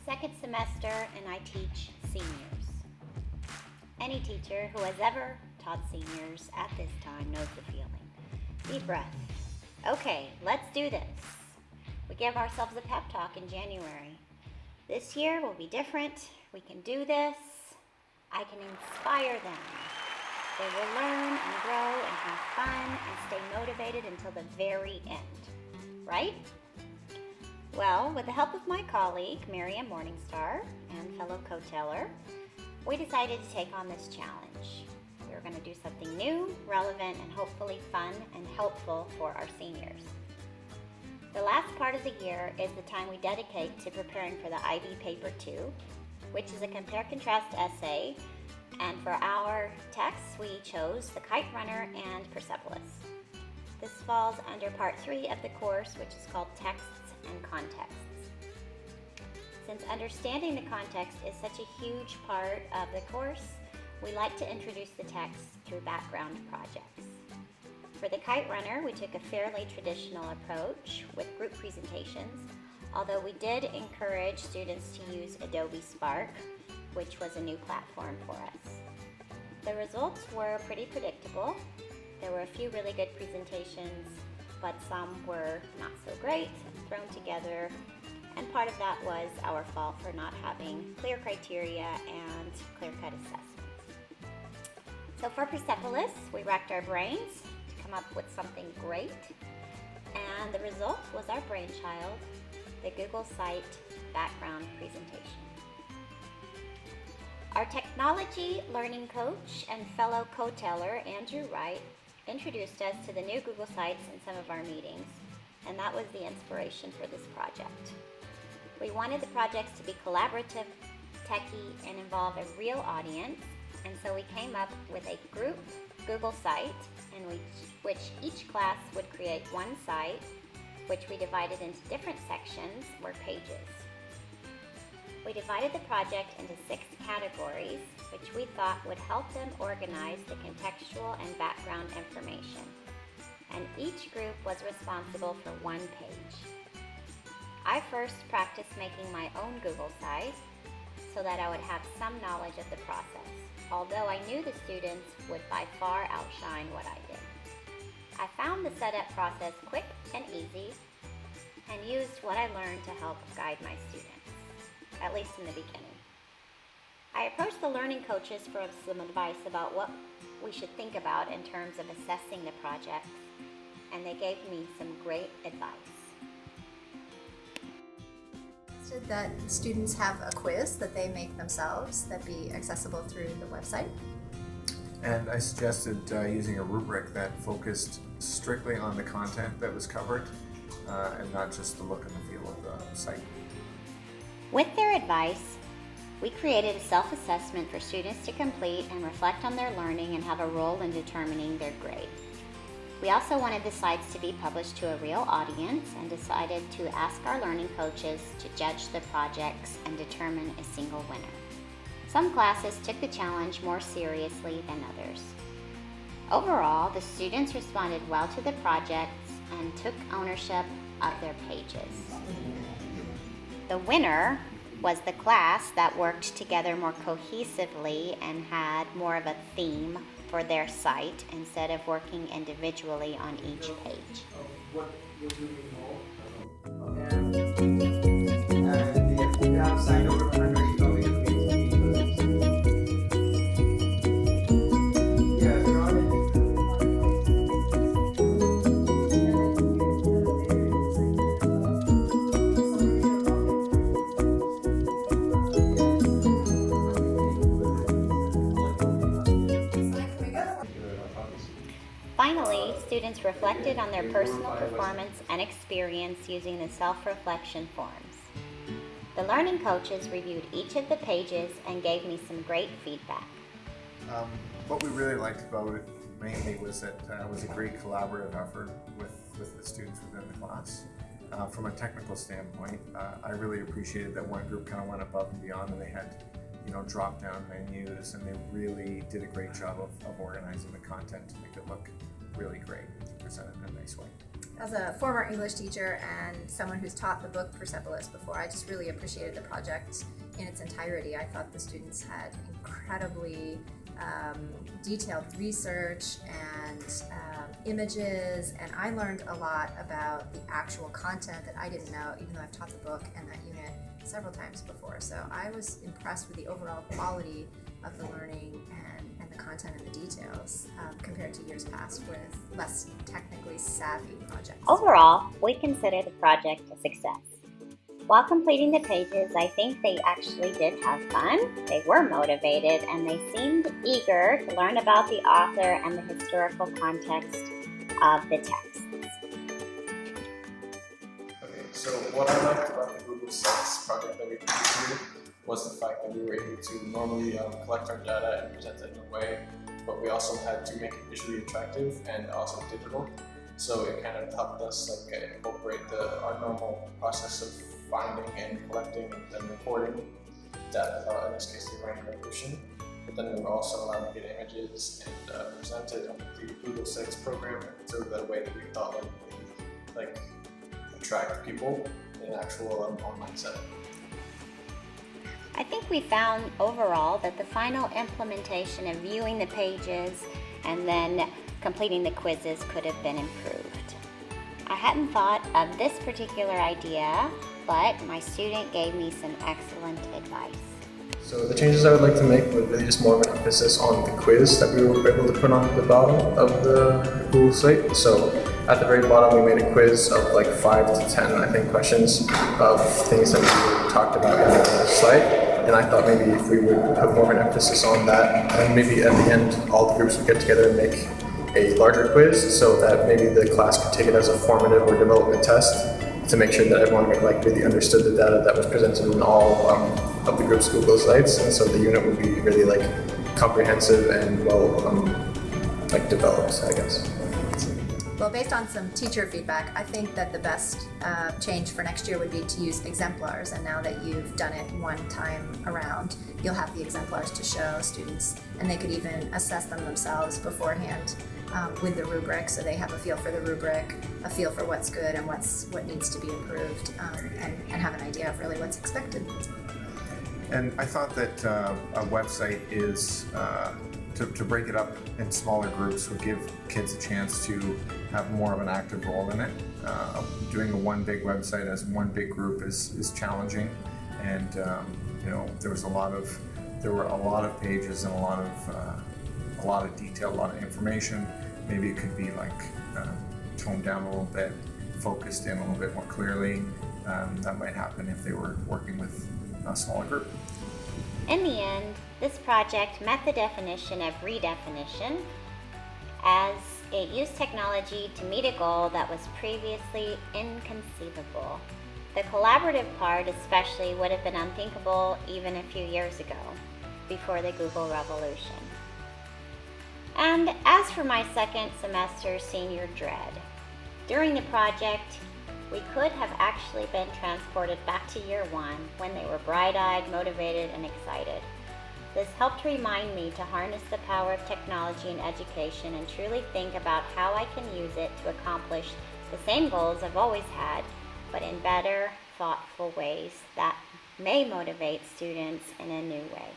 second semester and I teach seniors. Any teacher who has ever taught seniors at this time knows the feeling. Deep breath. Okay, let's do this. We give ourselves a pep talk in January. This year will be different. We can do this. I can inspire them. They will learn and grow and have fun and stay motivated until the very end. Right? Well, with the help of my colleague, Miriam Morningstar, and fellow Coetailer, we decided to take on this challenge. We were going to do something new, relevant, and hopefully fun and helpful for our seniors. The last part of the year is the time we dedicate to preparing for the IB Paper 2, which is a compare-contrast essay, and for our texts we chose The Kite Runner and Persepolis. This falls under part 3 of the course, which is called Texts and Contexts. Since understanding the context is such a huge part of the course, we like to introduce the text through background projects. For the Kite Runner, we took a fairly traditional approach with group presentations, although we did encourage students to use Adobe Spark, which was a new platform for us. The results were pretty predictable. There were a few really good presentations, but some were not so great, thrown together, and part of that was our fault for not having clear criteria and clear-cut assessments. So for Persepolis, we racked our brains to come up with something great, and the result was our brainchild, the Google Site background presentation. Our technology learning coach and fellow Coetailer, Andrew Wright, introduced us to the new Google Sites in some of our meetings, and that was the inspiration for this project. We wanted the projects to be collaborative, techy, and involve a real audience, and so we came up with a group Google Site in which each class would create one site, which we divided into different sections or pages. We divided the project into 6 categories, which we thought would help them organize the contextual and background information, and each group was responsible for one page. I first practiced making my own Google site so that I would have some knowledge of the process, although I knew the students would by far outshine what I did. I found the setup process quick and easy and used what I learned to help guide my students, at least in the beginning. I approached the learning coaches for some advice about what we should think about in terms of assessing the project, and they gave me some great advice. That students have a quiz that they make themselves that be accessible through the website. And I suggested using a rubric that focused strictly on the content that was covered and not just the look and the feel of the site. With their advice, we created a self-assessment for students to complete and reflect on their learning and have a role in determining their grade. We also wanted the sites to be published to a real audience and decided to ask our learning coaches to judge the projects and determine a single winner. Some classes took the challenge more seriously than others. Overall, the students responded well to the projects and took ownership of their pages. The winner was the class that worked together more cohesively and had more of a theme for their site instead of working individually on each page. We have signed over 120 copies of Finally, students reflected on their personal performance and experience using the self-reflection forms. The learning coaches reviewed each of the pages and gave me some great feedback. What we really liked about it mainly was that it was a great collaborative effort with the students within the class. From a technical standpoint, I really appreciated that one group kind of went above and beyond, and they had drop-down menus, and they really did a great job of organizing the content to make it look really great and present it in a nice way. As a former English teacher and someone who's taught the book Persepolis before, I just really appreciated the project in its entirety. I thought the students had incredibly detailed research and images, and I learned a lot about the actual content that I didn't know, even though I've taught the book and that unit several times before. So I was impressed with the overall quality of the learning and the content and the details compared to years past with less technically savvy projects. Overall, we consider the project a success. While completing the pages, I think they actually did have fun, they were motivated, and they seemed eager to learn about the author and the historical context of the texts. Okay, so what I liked about the Google Sites project that we completed was the fact that we were able to normally collect our data and present it in a way, but we also had to make it visually attractive and also digital. So it kind of helped us incorporate our normal process of finding and collecting and then recording data, in this case the Iranian Revolution. But then we were also allowed to get images and present it on the Google Sites program so that way that we thought would attract people in an actual online setting. I think we found overall that the final implementation of viewing the pages and then completing the quizzes could have been improved. I hadn't thought of this particular idea, but my student gave me some excellent advice. So the changes I would like to make were really just more of an emphasis on the quiz that we were able to put on the bottom of the Google site. So at the very bottom we made a quiz of 5 to 10, I think, questions of things that we talked about in the site. And I thought maybe if we would put more of an emphasis on that, and maybe at the end all the groups would get together and make a larger quiz so that maybe the class could take it as a formative or development test to make sure that everyone really understood the data that was presented in all of the group's Google sites, and so the unit would be really comprehensive and well developed, I guess. Well, based on some teacher feedback, I think that the best change for next year would be to use exemplars, and now that you've done it one time around, you'll have the exemplars to show students, and they could even assess them themselves beforehand with the rubric, so they have a feel for the rubric, a feel for what's good and what needs to be improved, and have an idea of really what's expected. And I thought that a website is, to break it up in smaller groups would give kids a chance to have more of an active role in it. Doing a one big website as one big group is challenging, and there were a lot of pages and a lot of detail, a lot of information. Maybe it could be toned down a little bit, focused in a little bit more clearly. That might happen if they were working with a smaller group. In the end, this project met the definition of redefinition, as it used technology to meet a goal that was previously inconceivable. The collaborative part especially would have been unthinkable even a few years ago, before the Google revolution. And as for my second semester senior dread, during the project, we could have actually been transported back to year one when they were bright-eyed, motivated, and excited. This helped remind me to harness the power of technology in education and truly think about how I can use it to accomplish the same goals I've always had, but in better, thoughtful ways that may motivate students in a new way.